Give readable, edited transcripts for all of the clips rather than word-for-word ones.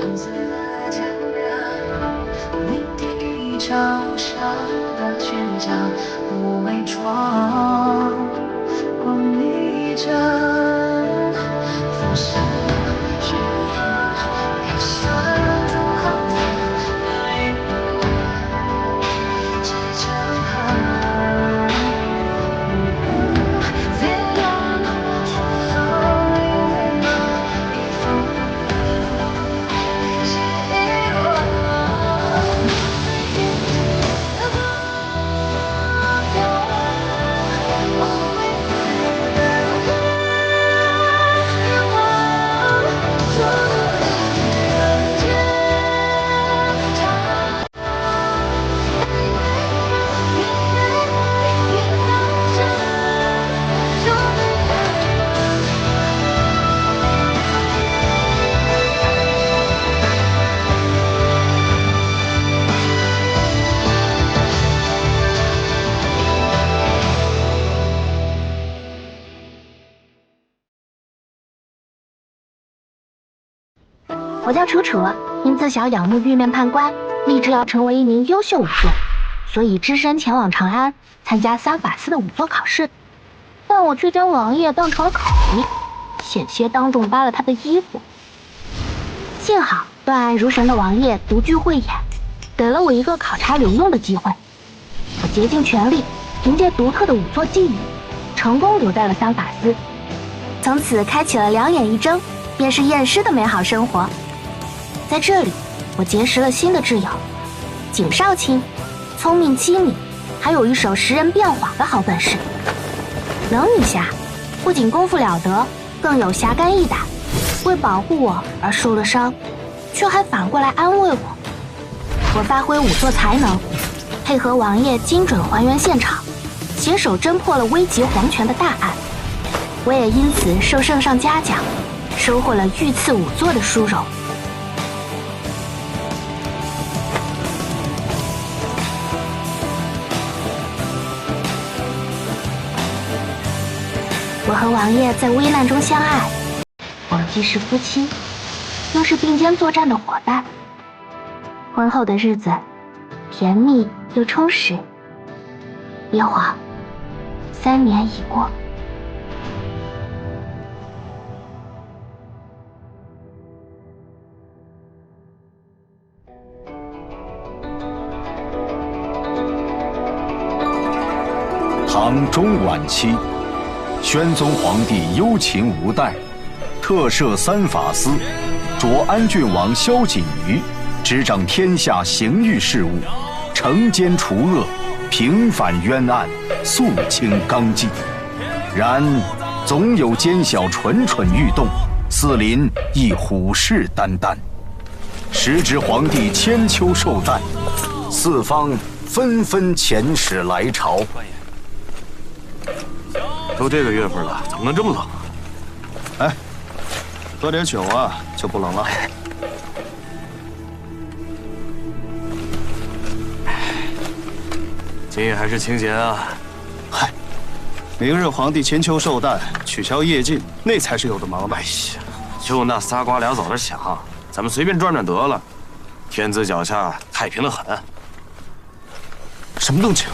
沉醉在天亮，你第一场上的倔强，不伪装，光你一盏，浮生去也算入行，那一路最震撼。别让我出风雨里一封希望，我叫楚楚，因自小仰慕玉面判官，立志要成为一名优秀仵作，所以只身前往长安参加三法司的仵作考试。但我却将王爷当成了考题，险些当众扒了他的衣服。幸好断案如神的王爷独具慧眼，给了我一个考察有用的机会。我竭尽全力，凭借独特的仵作技艺，成功留在了三法司，从此开启了两眼一睁便是验尸的美好生活。在这里，我结识了新的挚友景少卿，聪明机敏，还有一手识人变化的好本事。冷女侠不仅功夫了得，更有侠肝义胆，为保护我而受了伤，却还反过来安慰我。我发挥仵作才能，配合王爷精准还原现场，携手侦破了危及皇权的大案。我也因此受圣上嘉奖，收获了御赐仵作的殊荣。我和王爷在危难中相爱，我们既是夫妻，又是并肩作战的伙伴。婚后的日子甜蜜又充实。别慌，3年已过。唐中晚期，宣宗皇帝忧勤无怠，特设三法司，擢安郡王萧锦瑜执掌天下刑狱事务，惩奸除恶，平反冤案，肃清纲纪。然总有奸小蠢蠢欲动，四邻亦虎视眈眈。时值皇帝千秋寿诞，四方纷纷遣使来朝。都这个月份了，怎么能这么冷啊？哎，喝点酒啊，就不冷了。今夜还是清闲啊。嗨，明日皇帝千秋寿诞，取消夜禁，那才是有的忙的。哎呀，就那仨瓜俩枣的想，咱们随便转转得了。天子脚下太平的很。什么动静？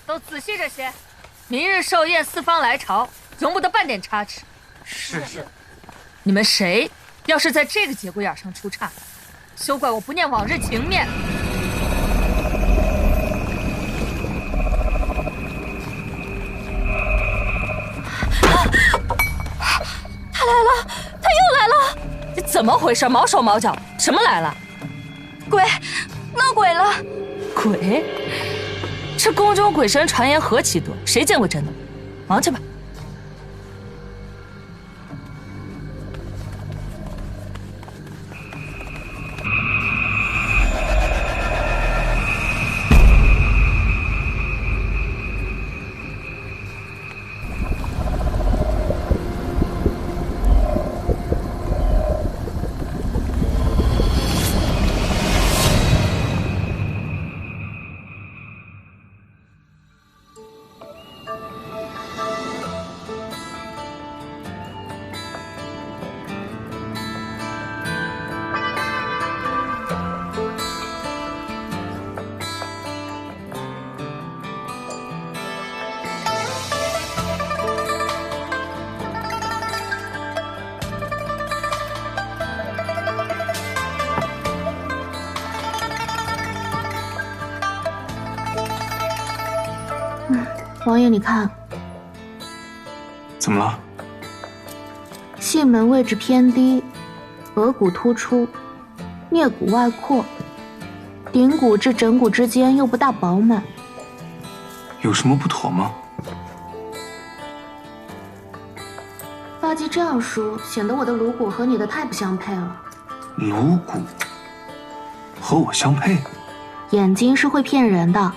都仔细着些，明日寿宴四方来朝，容不得半点差池。是。你们谁要是在这个节骨眼上出岔，休怪我不念往日情面。他来了，他又来了！你怎么回事？毛手毛脚，什么来了？鬼，闹鬼了！鬼？这宫中鬼神传言何其多，谁见过真的？忙去吧。王爷，你看，怎么了？囟门位置偏低，额骨突出，颞骨外扩，顶骨至枕骨之间又不大饱满。有什么不妥吗？发髻这样梳，显得我的颅骨和你的太不相配了。颅骨和我相配？眼睛是会骗人的，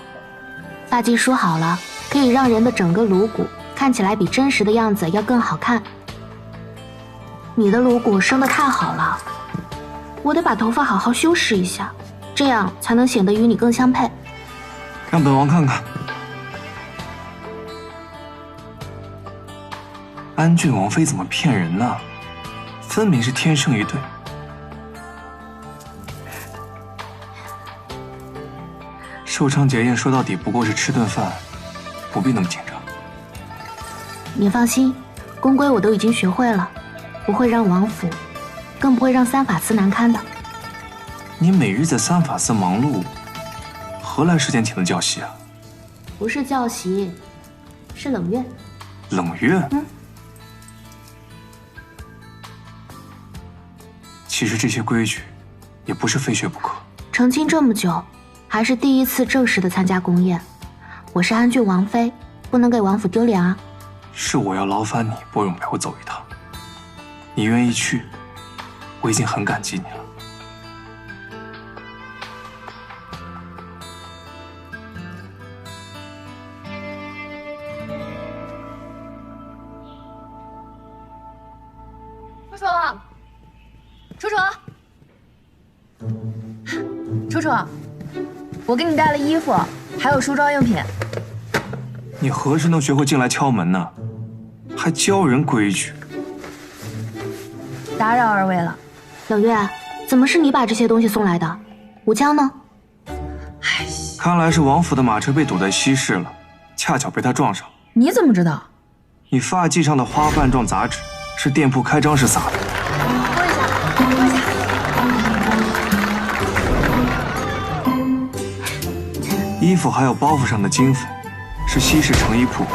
发髻梳好了，可以让人的整个颅骨看起来比真实的样子要更好看。你的颅骨生得太好了，我得把头发好好修饰一下，这样才能显得与你更相配。让本王看看。安郡王妃怎么骗人呢？分明是天生一对。寿昌节宴说到底不过是吃顿饭，不必那么紧张。你放心，宫规我都已经学会了，不会让王府，更不会让三法司难堪的。你每日在三法司忙碌，何来时间请的教习啊？不是教习，是冷月。冷月？其实这些规矩，也不是非学不可。成亲这么久，还是第一次正式的参加宫宴。我是安郡王妃，不能给王府丢脸啊。是我要劳烦你拨冗陪我走一趟，你愿意去，我已经很感激你了。楚楚，我给你带了衣服，还有梳妆用品。你何时能学会进来敲门呢？还教人规矩？打扰二位了。冷月，怎么是你把这些东西送来的？武枪呢？看来是王府的马车被堵在西市了，恰巧被他撞上。你怎么知道？你发髻上的花瓣状杂质是店铺开张时撒的。拨一下，拨一下。衣服还有包袱上的金粉，是西市成衣铺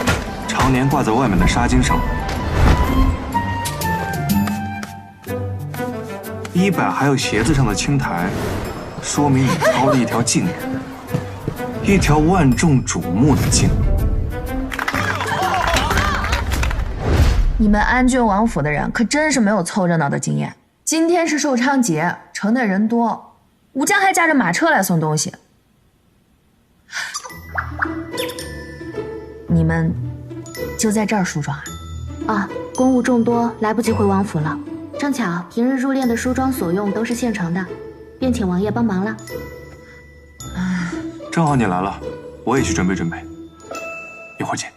常年挂在外面的纱巾上的。衣摆还有鞋子上的青苔，说明你操了一条劲路，一条万众瞩目的劲。你们安郡王府的人可真是没有凑热闹的经验。今天是寿昌节，城内人多，武将还驾着马车来送东西。你们就在这儿梳妆啊？啊，公务众多，来不及回王府了。正巧平日入殓的梳妆所用都是现成的，便请王爷帮忙了。正好你来了，我也去准备准备，一会儿见。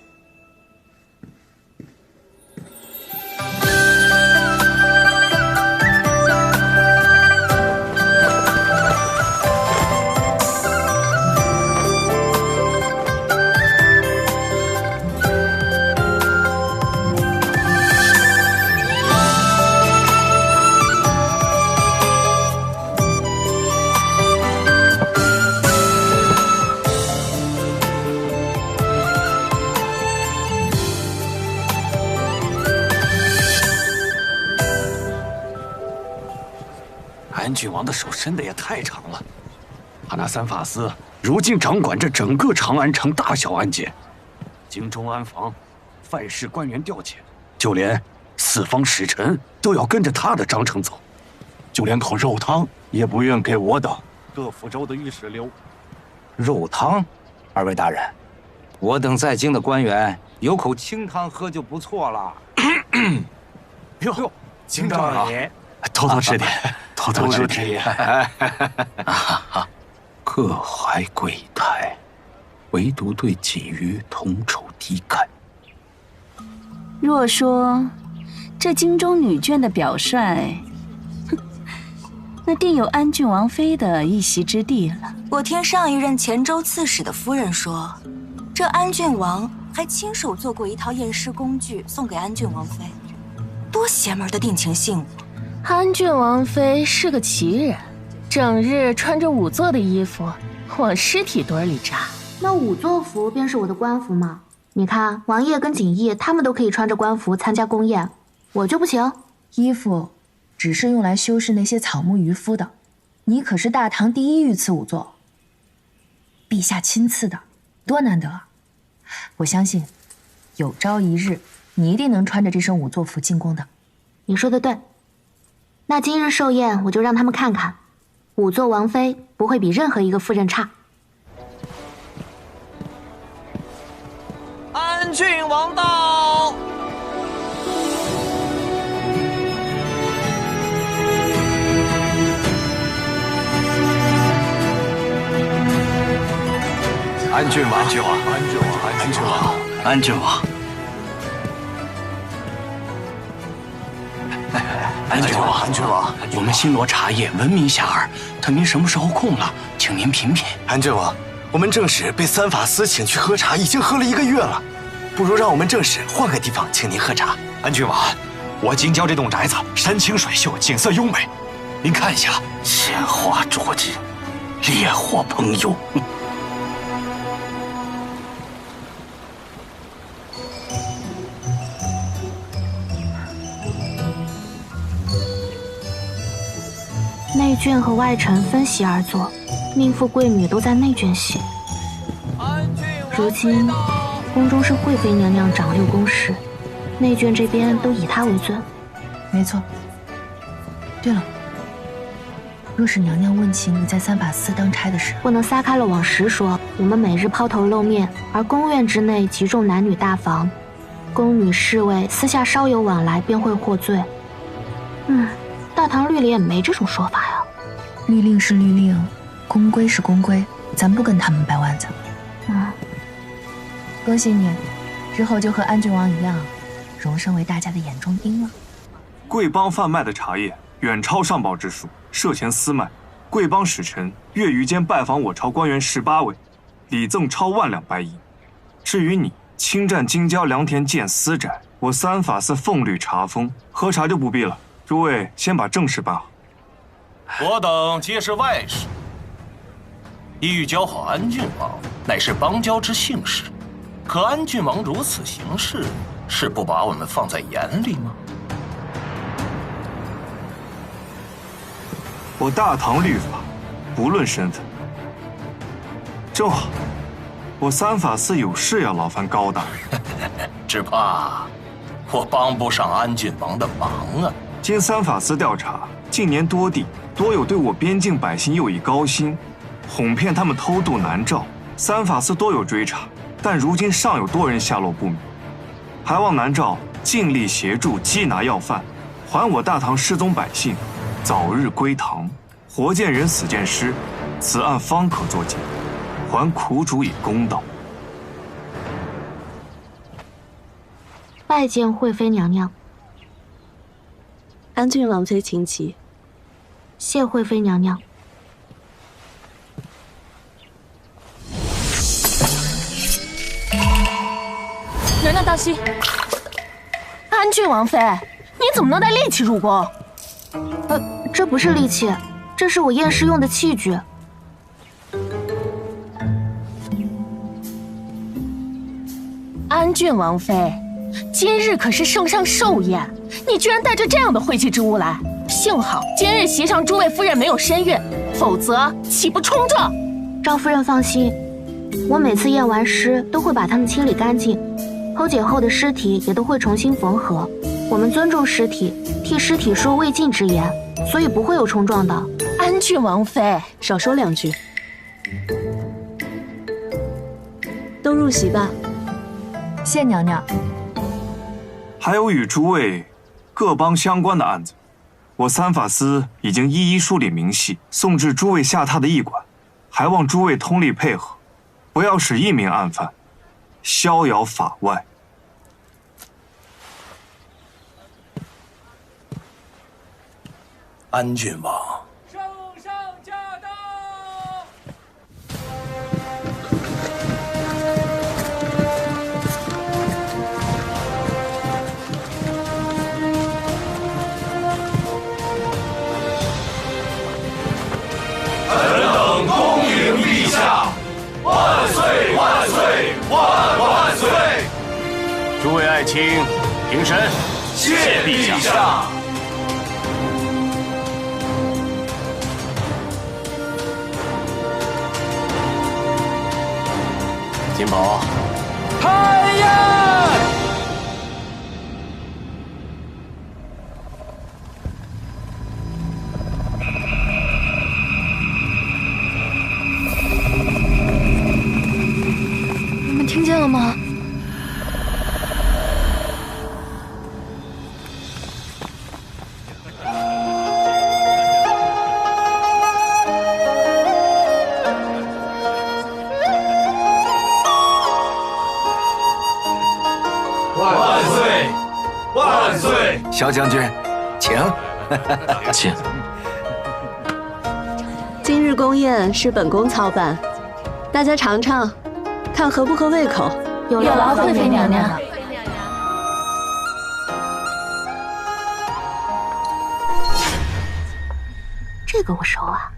安郡王的手伸得也太长了，他那三法司如今掌管着整个长安城大小案件，京中安防、犯事官员调遣，就连四方使臣都要跟着他的章程走，就连口肉汤也不愿给我等各府州的御史留。肉汤，二位大人，我等在京的官员有口清汤喝就不错了。哟，京长好，偷偷吃点，偷偷吃点。各怀贵态，唯独对锦瑜同仇敌忾。若说这京中女眷的表率，那定有安郡王妃的一席之地了。我听上一任黔州刺史的夫人说，这安郡王还亲手做过一套验尸工具送给安郡王妃，多邪门的定情信物！安郡王妃是个奇人，整日穿着仵作的衣服往尸体堆里扎。那仵作服便是我的官服吗？你看，王爷跟锦衣他们都可以穿着官服参加宫宴，我就不行。衣服只是用来修饰那些草木渔夫的，你可是大唐第一御赐仵作，陛下亲赐的，多难得啊！我相信，有朝一日你一定能穿着这身仵作服进宫的。你说的对，那今日寿宴我就让他们看看，仵作王妃不会比任何一个夫人差。安郡王到！安郡王，安郡王，安郡王，安郡王，安郡王，安郡王，安郡王，我们新罗茶叶闻名遐迩，特您什么时候空了，请您品品。安郡王，我们正使被三法司请去喝茶，已经喝了1个月了，不如让我们正使换个地方请您喝茶。安郡王，我京郊这栋宅子山清水秀，景色优美，您看一下。鲜花着锦，烈火烹油。内眷和外臣分席而坐，命妇贵女都在内眷席。如今宫中是惠妃娘娘掌六宫事，内眷这边都以她为尊。没错。对了，若是娘娘问起你在三法司当差的事，不能撒开了往实说。我们每日抛头露面，而宫院之内集中男女大房，宫女侍卫私下稍有往来便会获罪。大唐律里也没这种说法呀。律令是律令，宫规是宫规，咱不跟他们掰腕子。恭喜你，之后就和安郡王一样，荣升为大家的眼中钉了。贵邦贩卖的茶叶远超上报之数，涉嫌私卖。贵邦使臣月余间拜访我朝官员18位，礼赠超10000两白银。至于你侵占京郊良田建私宅，我三法司奉律查封，喝茶就不必了。诸位先把正事办好。我等皆是外士，意欲交好安郡王，乃是邦交之幸事。可安郡王如此行事，是不把我们放在眼里吗？我大唐律法，不论身份。正好，我三法司有事要劳烦高大人。只怕我帮不上安郡王的忙啊。经三法司调查，近年多地多有对我边境百姓又以高薪，哄骗他们偷渡南诏。三法司多有追查，但如今尚有多人下落不明。还望南诏尽力协助缉拿要犯，还我大唐失踪百姓早日归唐。活见人，死见尸，此案方可作结，还苦主以公道。拜见惠妃娘娘。安郡王妃请起。谢惠妃娘娘。娘娘当心！安郡王妃，你怎么能带利器入宫？这不是利器，这是我验尸用的器具。安郡王妃，今日可是圣上寿宴，你居然带着这样的晦气之物来！幸好今日席上诸位夫人没有身孕，否则岂不冲撞？赵夫人放心，我每次验完尸都会把它们清理干净，剖解后的尸体也都会重新缝合。我们尊重尸体，替尸体说未尽之言，所以不会有冲撞的。安郡王妃，少说2句。都入席吧。谢娘娘。还有与诸位各邦相关的案子，我三法司已经一一梳理明细，送至诸位下榻的驿馆，还望诸位通力配合，不要使一名案犯逍遥法外。安郡王，圣上驾到！臣等恭迎陛下，万岁万岁万万岁！诸位爱卿，平身。谢陛下。金宝，开宴！你们听见了吗？万岁！万岁！萧将军，请。请。今日宫宴是本宫操办，大家尝尝，看合不合胃口。有劳贵妃娘娘。这个我熟啊。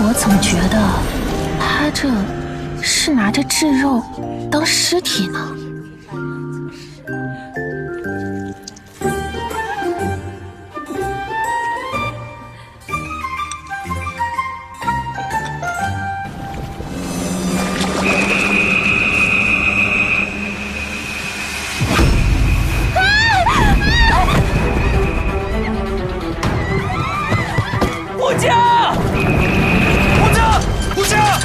我总觉得他这是拿着炙肉当尸体呢。护驾！护驾！护驾！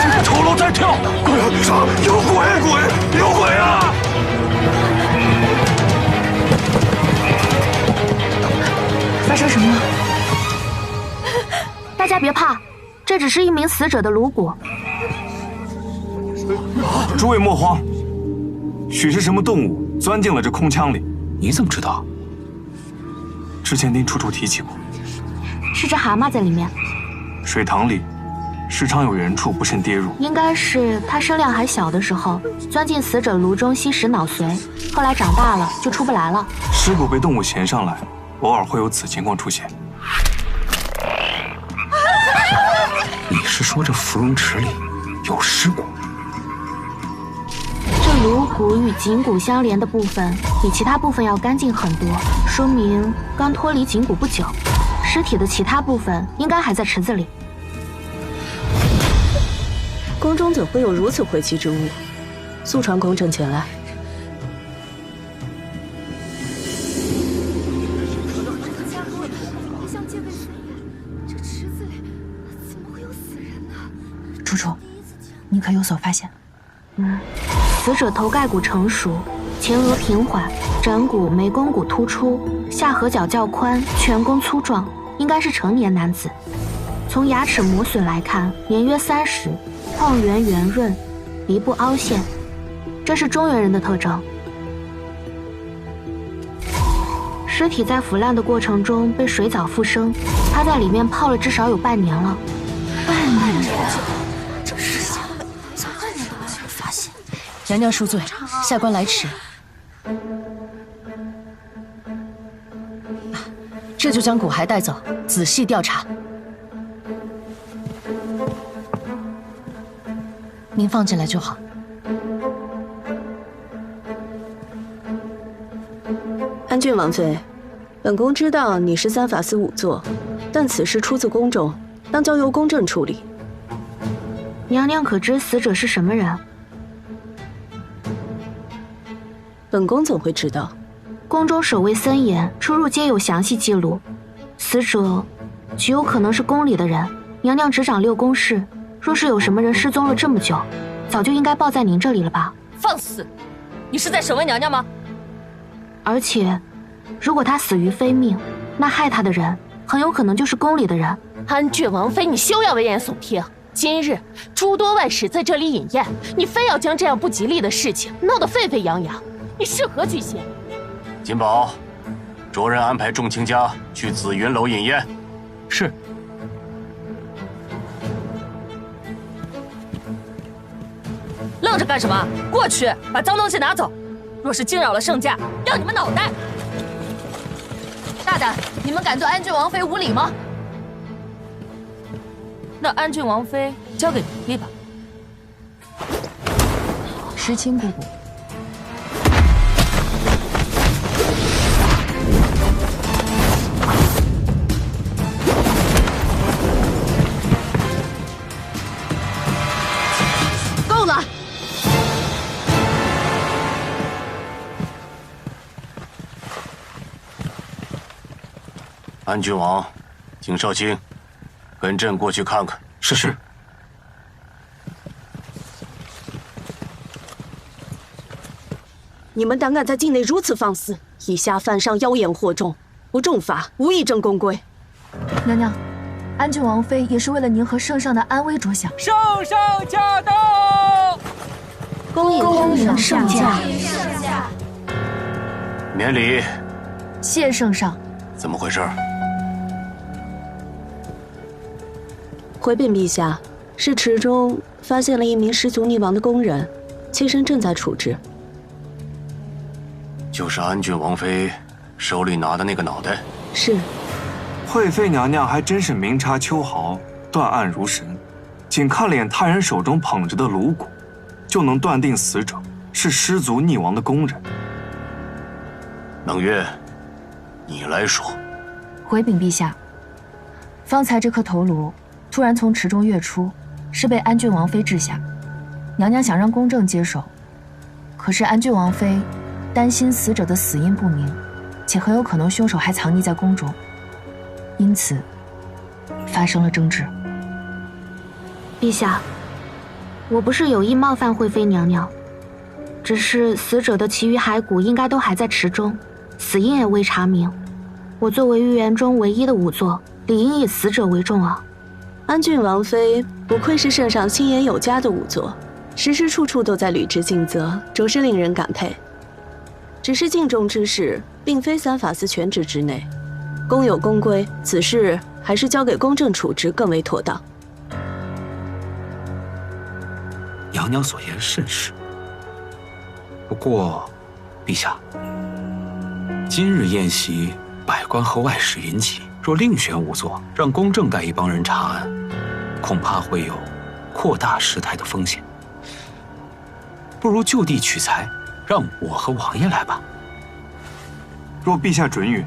这个丑陋在跳！鬼！啥？有鬼！鬼！有鬼啊！发生什么了？大家别怕，这只是一名死者的颅骨。诸位莫慌，许是什么动物钻进了这空腔里。你怎么知道？之前听楚楚提起过，是只蛤蟆在里面。水塘里时常有人畜不慎跌入，应该是它身量还小的时候钻进死者颅中吸食脑髓，后来长大了就出不来了。尸骨被动物衔上来，偶尔会有此情况出现。你是说这芙蓉池里有尸骨？这颅骨与颈骨相连的部分比其他部分要干净很多，说明刚脱离颈骨不久。尸体的其他部分应该还在池子里。宫中怎会有如此晦气之物？速传宫正前来。楚楚，你可有所发现？死者头盖骨成熟，前额平缓，枕骨、眉弓骨突出，下颌角较宽，颧弓粗壮，应该是成年男子。从牙齿磨损来看，年约30，眶圆圆润，鼻部凹陷，这是中原人的特征。尸体在腐烂的过程中被水藻附生，他在里面泡了至少有半年了。半年？这是怎么半年都没有人发现？娘娘恕罪，下官来迟。这就将骨骸带走，仔细调查。您放进来就好。安郡王妃，本宫知道你是3法司仵作，但此事出自宫中，当交由宫正处理。娘娘可知死者是什么人？本宫怎会知道？宫中守卫森严，出入皆有详细记录。死者极有可能是宫里的人。娘娘执掌6宫事，若是有什么人失踪了这么久，早就应该报在您这里了吧？放肆！你是在审问娘娘吗？而且，如果她死于非命，那害她的人很有可能就是宫里的人。安郡王妃，你休要危言耸听。今日诸多外使在这里饮宴，你非要将这样不吉利的事情闹得沸沸扬扬，你是何居心？金宝，着人安排众卿家去紫云楼饮宴。是。愣着干什么？过去把脏东西拿走！若是惊扰了圣驾，要你们脑袋！大胆！你们敢对安郡王妃无礼吗？那安郡王妃交给奴婢吧。石青姑姑。够了！安郡王，景少卿，跟朕过去看看。是。你们胆敢在境内如此放肆，以下犯上妖言惑众，不重罚，无以正宫规。娘娘，安郡王妃也是为了您和圣上的安危着想。圣上驾到！恭迎圣驾。免礼。谢圣上。怎么回事？回禀陛下，是池中发现了一名失足溺亡的宫人，妾身正在处置。就是安郡王妃手里拿的那个脑袋。是。惠妃娘娘还真是明察秋毫，断案如神，仅看脸他人手中捧着的颅骨，就能断定死者是失足溺亡的宫人。冷月，你来说。回禀陛下，方才这颗头颅突然从池中跃出，是被安郡王妃掷下。娘娘想让宫正接手，可是安郡王妃担心死者的死因不明，且很有可能凶手还藏匿在宫中，因此发生了争执。陛下，我不是有意冒犯惠妃娘娘，只是死者的其余骸骨应该都还在池中，死因也未查明。我作为御园中唯一的仵作，理应以死者为重啊。安郡王妃不愧是圣上心眼有加的仵作，时时处处都在履职尽责，着实令人感佩。只是镜中之事，并非三法司全职之内，宫有宫规，此事还是交给宫正处置更为妥当。娘娘所言甚是。不过，陛下，今日宴席，百官和外使云集，若另选仵作，让宫正带一帮人查案，恐怕会有扩大事态的风险。不如就地取材，让我和王爷来吧。若陛下准允，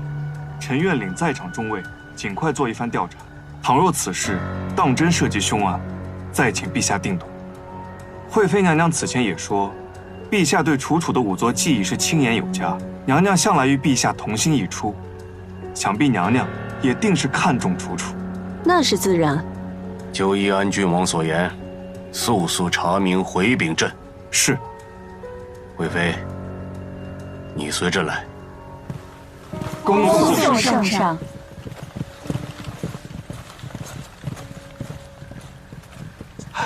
臣愿领在场众位尽快做一番调查。倘若此事当真涉及凶案，再请陛下定夺。惠妃娘娘此前也说，陛下对楚楚的仵作技艺是亲言有加，娘娘向来与陛下同心一出，想必娘娘也定是看重楚楚。那是自然。就依安郡王所言，速速查明回禀朕。是。惠妃，你随朕来。恭送圣上。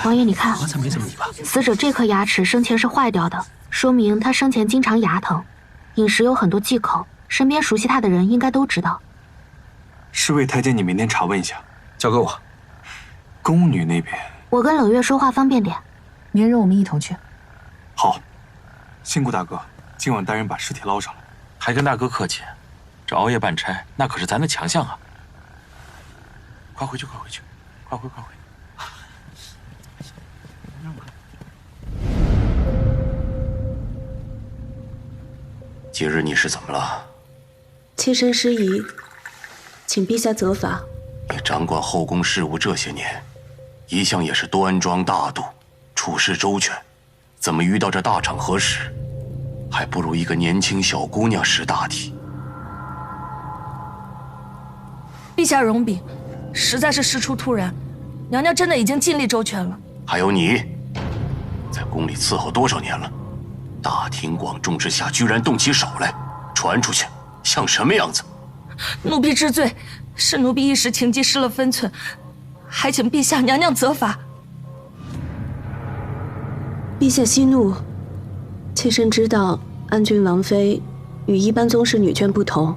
王爷，你看，刚才没怎么你吧？死者这颗牙齿生前是坏掉的，说明他生前经常牙疼，饮食有很多忌口，身边熟悉他的人应该都知道。侍卫太监，你明天查问一下。交给我。宫女那边，我跟冷月说话方便点。明日我们一同去。好，辛苦大哥，今晚带人把尸体捞上来。还跟大哥客气，这熬夜办差，那可是咱的强项啊！快回去，快回去，快回，快回！今日你是怎么了？妾身失仪，请陛下责罚。你掌管后宫事务这些年，一向也是端庄大度，处事周全，怎么遇到这大场合时，还不如一个年轻小姑娘识大体？陛下容禀，实在是事出突然，娘娘真的已经尽力周全了。还有你，在宫里伺候多少年了，大庭广众之下居然动起手来，传出去像什么样子？奴婢知罪，是奴婢一时情急失了分寸，还请陛下娘娘责罚。陛下息怒，妾身知道安郡王妃与一般宗室女眷不同，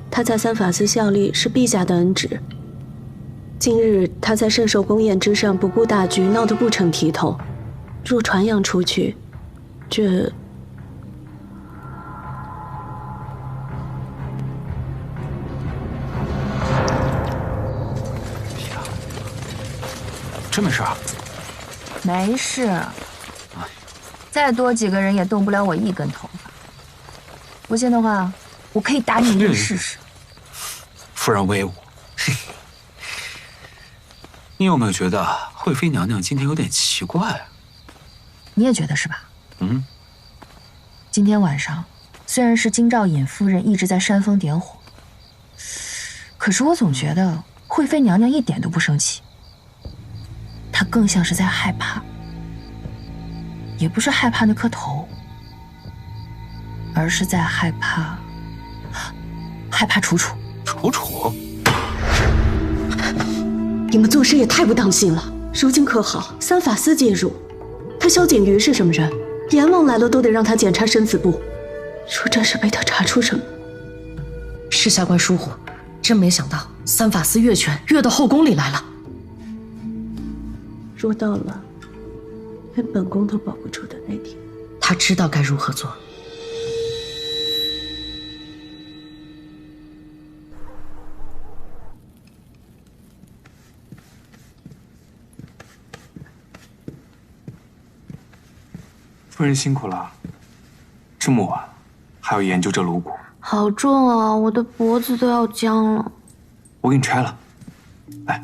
她在三法司效力是陛下的恩旨。今日她在圣寿宫宴之上不顾大局，闹得不成体统，若传扬出去，这……真没事啊？没事。再多几个人也动不了我一根头发。不信的话，我可以打你一顿试试。夫人威武。你有没有觉得惠妃娘娘今天有点奇怪啊？你也觉得是吧？嗯。今天晚上虽然是京兆尹夫人一直在煽风点火，可是我总觉得惠妃娘娘一点都不生气，她更像是在害怕。也不是害怕那颗头，而是在害怕楚楚。楚楚，你们做事也太不当心了。如今可好，三法司介入，他萧景瑜是什么人？阎王来了都得让他检查生死簿。若真是被他查出什么，是下官疏忽，真没想到三法司越权越到后宫里来了。若到了连本宫都保不住的那天，他知道该如何做。夫人辛苦了，这么晚还要研究这颅骨，好重啊，我的脖子都要僵了。我给你拆了，来。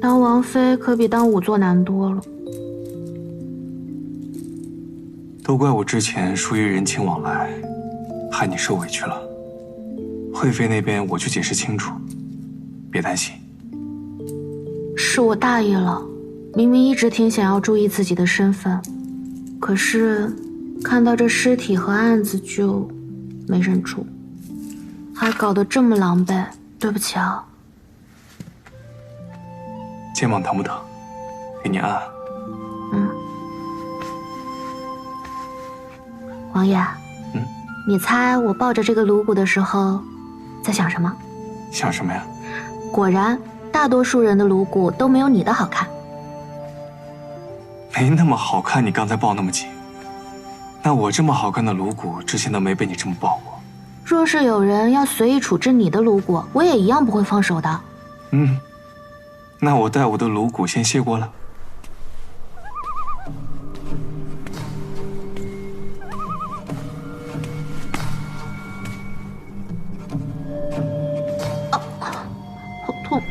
当王妃可比当仵作难多了。都怪我之前疏于人情往来，害你受委屈了。惠妃那边我去解释清楚，别担心。是我大意了，明明一直挺想要注意自己的身份，可是看到这尸体和案子就没忍住，还搞得这么狼狈，对不起啊。肩膀疼不疼？给你按按。王爷，你猜我抱着这个颅骨的时候在想什么？想什么呀？果然，大多数人的颅骨都没有你的好看。没那么好看，你刚才抱那么紧。那我这么好看的颅骨，之前都没被你这么抱过。若是有人要随意处置你的颅骨，我也一样不会放手的。那我带我的颅骨先谢过了。好痛！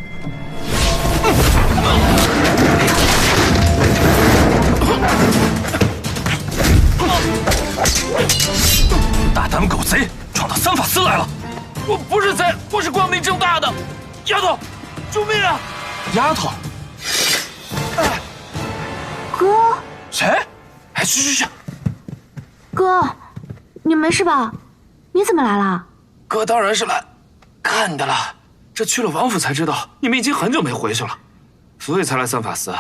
大胆狗贼，闯到三法司来了！我不是贼，我是光明正大的。丫头，救命啊！丫头，哥，谁？哎，去！哥，你没事吧？你怎么来了？哥当然是来看你的了。这去了王府才知道，你们已经很久没回去了，所以才来三法司。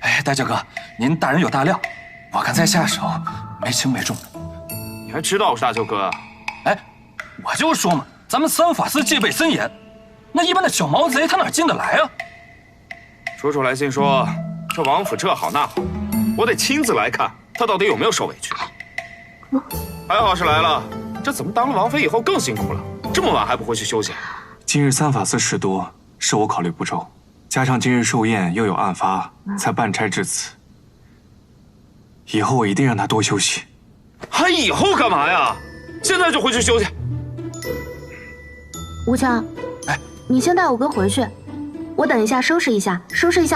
哎，大舅哥，您大人有大量，我刚才下手没轻没重的。你还知道我是大舅哥啊？哎，我就说嘛，咱们三法司戒备森严，那一般的小毛贼他哪进得来啊？楚楚来信说，这王府这好那好，我得亲自来看他到底有没有受委屈。还好是来了，这怎么当了王妃以后更辛苦了？这么晚还不回去休息？今日三法司事多，是我考虑不周，加上今日寿宴又有案发，才办差至此。以后我一定让他多休息。还以后干嘛呀？现在就回去休息。吴强，你先带我哥回去，我等一下收拾一下，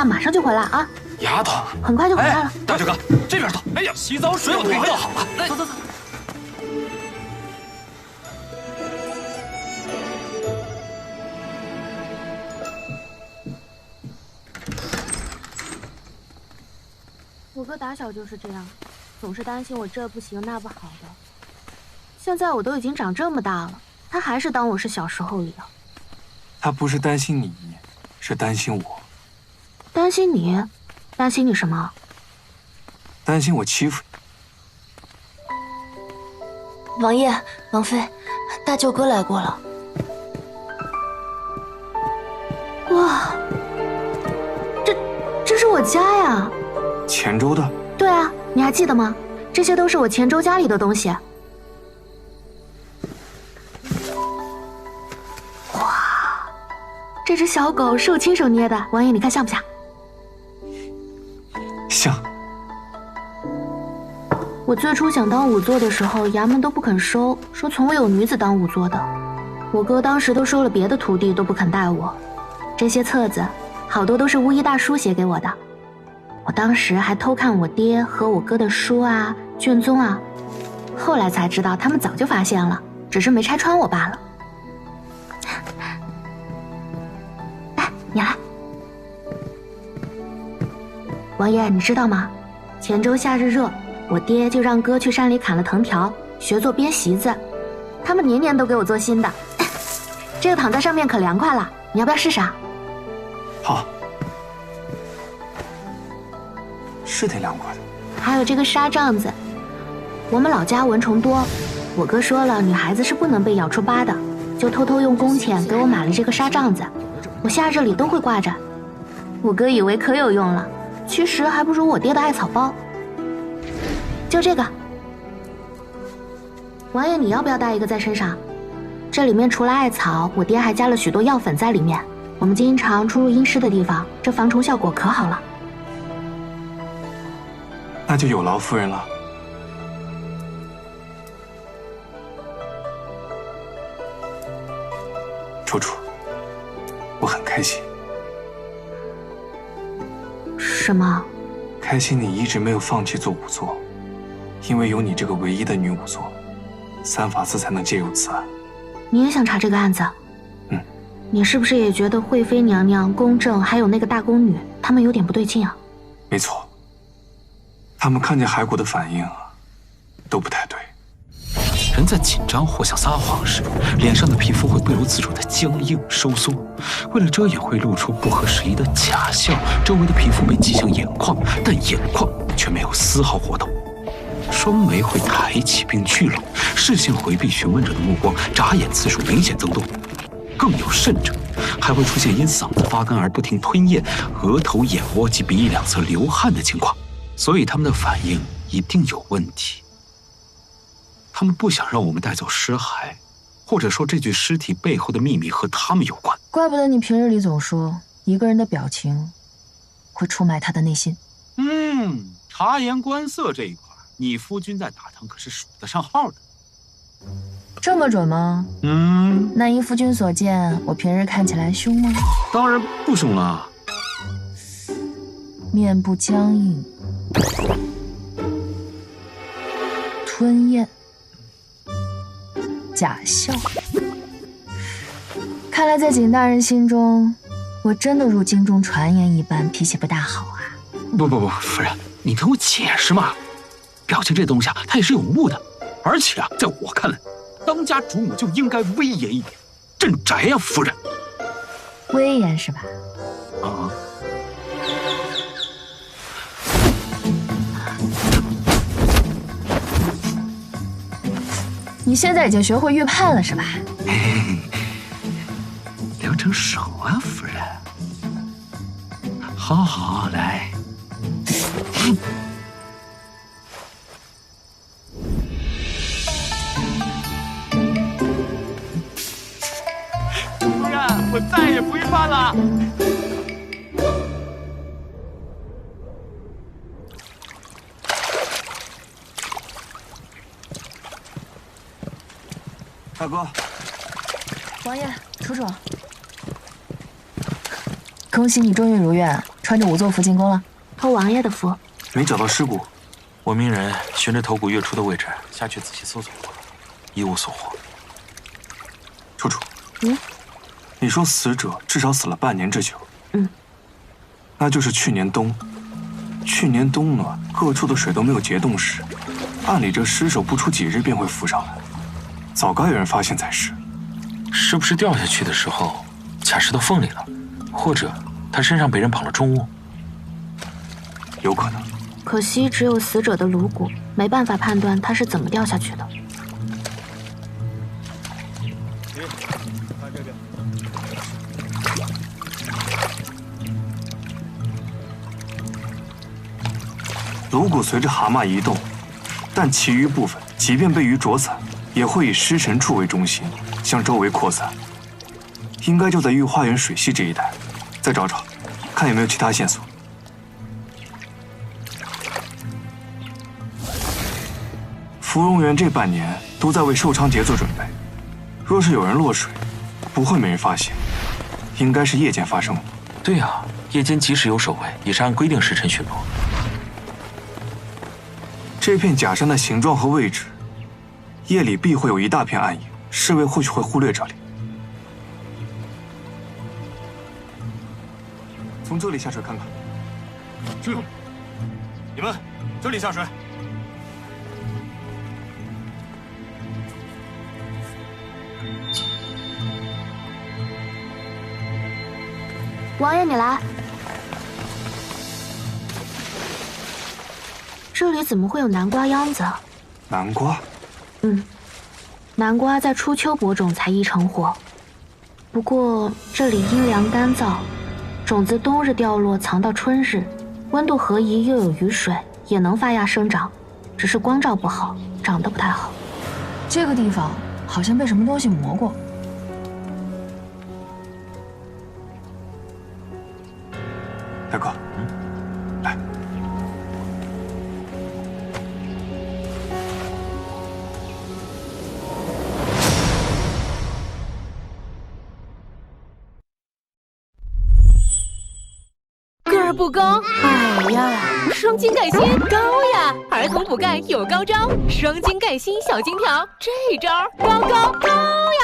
马上就回来啊。丫头，很快就回来了。大舅哥，这边走。哎呀，洗澡水我都快倒好了。来，走。我哥打小就是这样，总是担心我这不行那不好的。现在我都已经长这么大了，他还是当我是小时候一样。他不是担心你，是担心我。担心你？担心你什么？担心我欺负你。王爷、王妃，大舅哥来过了。哇，这是我家呀！黔州的？对啊，你还记得吗？这些都是我黔州家里的东西。哇，这只小狗是我亲手捏的，王爷你看像不像？像。我最初想当仵作的时候，衙门都不肯收，说从未有女子当仵作的。我哥当时都收了别的徒弟，都不肯带我。这些册子，好多都是巫医大叔写给我的。我当时还偷看我爹和我哥的书啊、卷宗啊，后来才知道他们早就发现了，只是没拆穿我罢了。哎，你来。王爷，你知道吗？黔州夏日热，我爹就让哥去山里砍了藤条，学做编席子。他们年年都给我做新的。这个躺在上面可凉快了，你要不要试试啊？好，是挺凉快的。还有这个纱帐子，我们老家蚊虫多，我哥说了，女孩子是不能被咬出疤的，就偷偷用工钱给我买了这个纱帐子，我夏日里都会挂着。我哥以为可有用了，其实还不如我爹的艾草包。就这个，王爷你要不要带一个在身上？这里面除了艾草，我爹还加了许多药粉在里面。我们经常出入阴湿的地方，这防虫效果可好了。那就有劳夫人了。楚楚，我很开心。什么？开心你一直没有放弃做仵作，因为有你这个唯一的女仵作，三法司才能介入此案。你也想查这个案子？你是不是也觉得惠妃娘娘、宫正还有那个大宫女，她们有点不对劲啊？没错，他们看见骸骨的反应都不太对。人在紧张或想撒谎时，脸上的皮肤会不由自主的僵硬收缩，为了遮掩会露出不合时宜的假笑，周围的皮肤被挤向眼眶，但眼眶却没有丝毫活动。双眉会抬起并聚拢，视线回避询问者的目光，眨眼次数明显增多。更有甚者，还会出现因嗓子发干而不停吞咽、额头、眼窝及鼻翼两侧流汗的情况，所以他们的反应一定有问题。他们不想让我们带走尸骸，或者说这具尸体背后的秘密和他们有关。怪不得你平日里总说一个人的表情会出卖他的内心。察言观色这一块，你夫君在大唐可是数得上号的。这么准吗？那依夫君所见，我平日看起来凶吗？当然不凶了。面部僵硬，吞咽，假笑。看来在景大人心中，我真的如京中传言一般，脾气不大好啊。不，夫人，你听我解释嘛。表情这东西啊，它也是有误的。而且啊，在我看来，当家主母就应该威严一点，镇宅呀，夫人。威严是吧？啊。你现在已经学会预判了是吧？良辰手啊，夫人。好，来。夫人，我再也不预判了。大哥，王爷、楚楚，恭喜你终于如愿，穿着仵作服进宫了。偷王爷的符，没找到尸骨。我命人循着头骨跃出的位置下去仔细搜索过，一无所获。楚楚，你说死者至少死了半年之久，那就是去年冬，去年冬暖，各处的水都没有结冻时，按理这尸首不出几日便会浮上来，早该有人发现才是。是不是掉下去的时候卡石头缝里了，或者他身上被人绑了重物？有可能。可惜只有死者的颅骨，没办法判断他是怎么掉下去的。看这边。颅骨随着蛤蟆移动，但其余部分即便被鱼啄残，也会以尸沉处为中心向周围扩散。应该就在御花园水系这一带，再找找，看有没有其他线索。芙蓉园这半年都在为寿昌节做准备，若是有人落水，不会没人发现，应该是夜间发生的。对啊，夜间即使有守卫，也是按规定时辰巡逻。这片假山的形状和位置，夜里必会有一大片暗影，侍卫或许会忽略这里。从这里下水看看。是。你们这里下水。王爷，你来。这里怎么会有南瓜秧子？南瓜？南瓜在初秋播种才易成活。不过这里阴凉干燥，种子冬日掉落，藏到春日，温度合宜又有雨水，也能发芽生长，只是光照不好，长得不太好。这个地方好像被什么东西磨过。大哥，来。个儿不高，矮呀，双筋盖心高呀，儿童补钙有高招，双筋盖心小金条，这招高呀！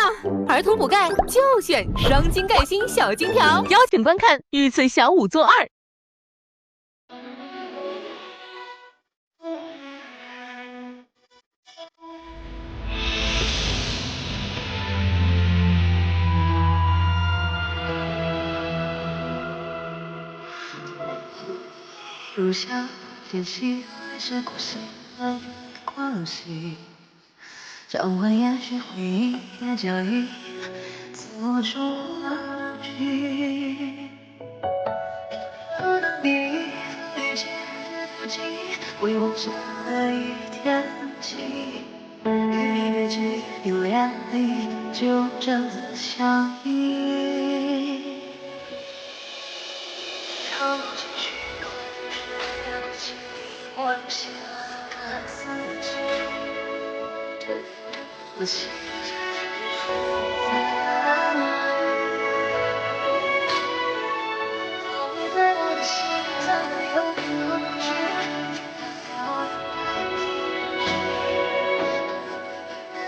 儿童补钙就选双筋盖心小金条。邀请观看《御赐小仵作2》。如想捡起还是故乡的关系，交换延续回忆也交易，自我中了句。当你遇见的自己，为梦想的一天起，与别际遇两里，就这次相依。唱继续。我想看自己，我心在哪里？早已在我的心脏里有恐惧，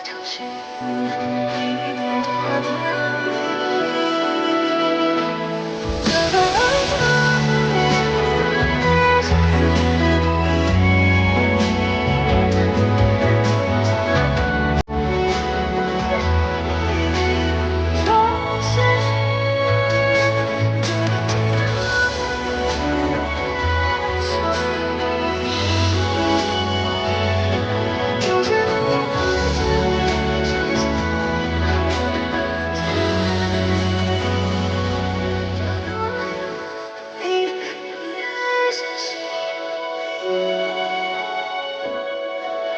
挑衅你的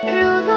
如同